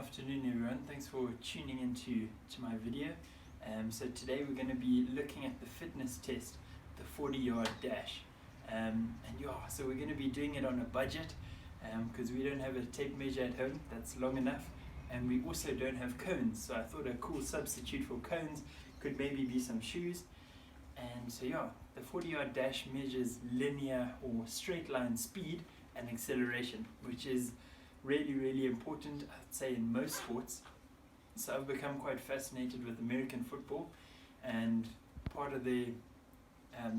Afternoon everyone, thanks for tuning into my video. So today we're going to be looking at the fitness test, the 40-yard dash. So we're going to be doing it on a budget because we don't have a tape measure at home that's long enough, and we also don't have cones, so I thought a cool substitute for cones could maybe be some shoes. And so the 40-yard dash measures linear or straight line speed and acceleration, which is really important, I'd say, in most sports. So I've become quite fascinated with American football, and part of the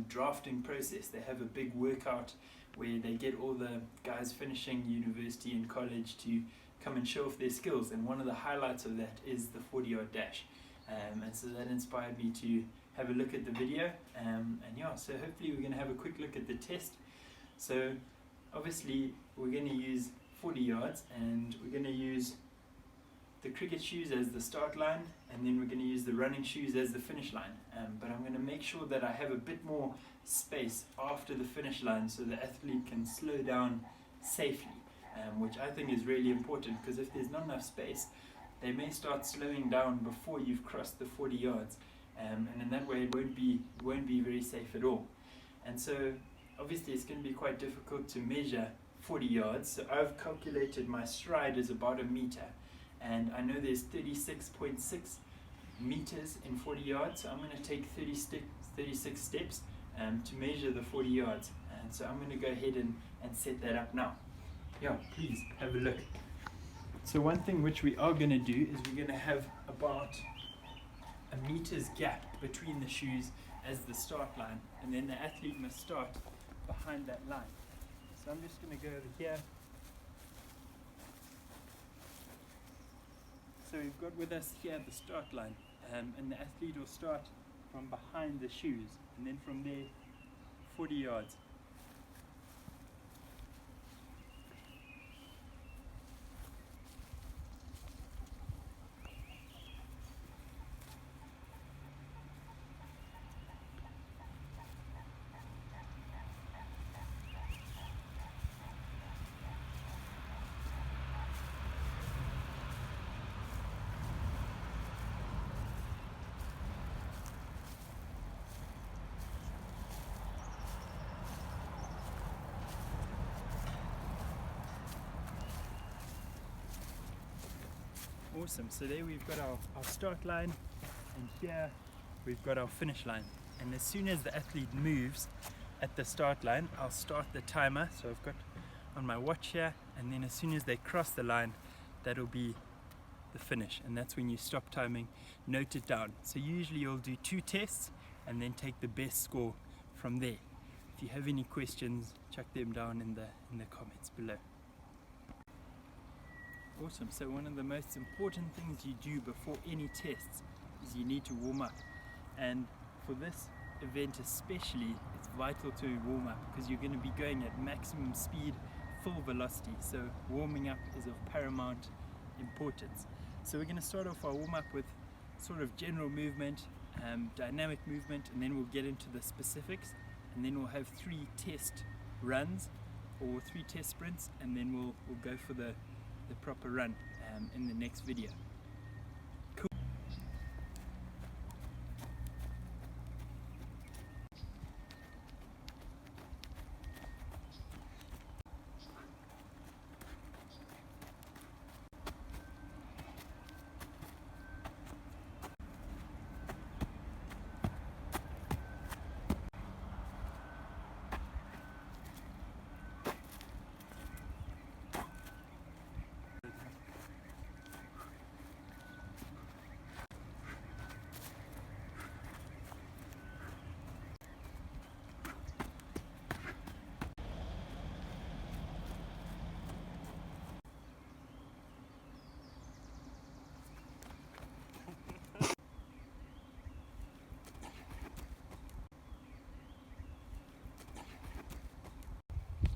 drafting process, they have a big workout where they get all the guys finishing university and college to come and show off their skills, and one of the highlights of that is the 40-yard dash. And so that inspired me to have a look at the video, so hopefully we're going to have a quick look at the test. So obviously we're going to use 40 yards, and we're going to use the cricket shoes as the start line, and then we're going to use the running shoes as the finish line. But I'm going to make sure that I have a bit more space after the finish line so the athlete can slow down safely, which I think is really important, because if there's not enough space, they may start slowing down before you've crossed the 40 yards, and in that way it won't be very safe at all. And so obviously it's going to be quite difficult to measure 40 yards, so I've calculated my stride is about a meter, and I know there's 36.6 meters in 40 yards, so I'm going to take 36 steps to measure the 40 yards, and so I'm going to go ahead and set that up now. Please have a look. So one thing which we are going to do is we're going to have about a meter's gap between the shoes as the start line, and then the athlete must start behind that line. So I'm just going to go over here. So we've got with us here the start line, and the athlete will start from behind the shoes, and then from there 40 yards. Awesome, so there we've got our start line, and here we've got our finish line. And as soon as the athlete moves at the start line, I'll start the timer. So I've got on my watch here, and then as soon as they cross the line, that'll be the finish, and that's when you stop timing. Note it down. So usually you'll do 2 tests and then take the best score from there. If you have any questions, chuck them down in the comments below. Awesome, so one of the most important things you do before any tests is you need to warm up, and for this event especially it's vital to warm up because you're going to be going at maximum speed, full velocity, so warming up is of paramount importance. So we're going to start off our warm up with sort of general movement, dynamic movement, and then we'll get into the specifics, and then we'll have 3 test runs or 3 test sprints, and then we'll go for the proper run in the next video. Cool.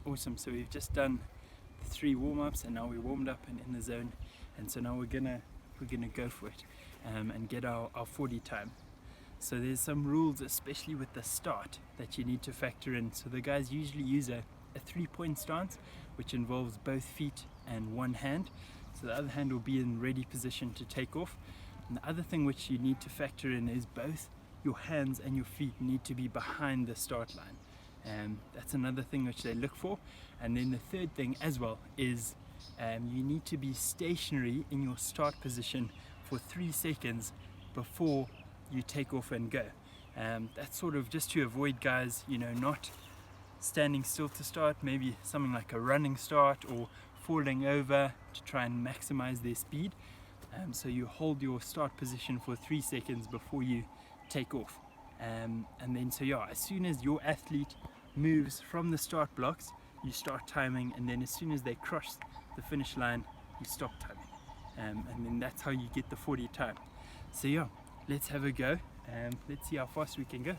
Awesome, so we've just done the 3 warm-ups, and now we're warmed up and in the zone, and so now we're gonna go for it and get our 40 time. So there's some rules, especially with the start, that you need to factor in. So the guys usually use a 3-point stance, which involves both feet and one hand. So the other hand will be in ready position to take off. And the other thing which you need to factor in is both your hands and your feet need to be behind the start line. That's another thing which they look for. And then the third thing as well is you need to be stationary in your start position for 3 seconds before you take off and go. That's sort of just to avoid guys, not standing still to start, maybe something like a running start or falling over to try and maximize their speed. So you hold your start position for 3 seconds before you take off. And then as soon as your athlete moves from the start blocks, you start timing, and then as soon as they cross the finish line, you stop timing. And then that's how you get the 40 time. So let's have a go and let's see how fast we can go.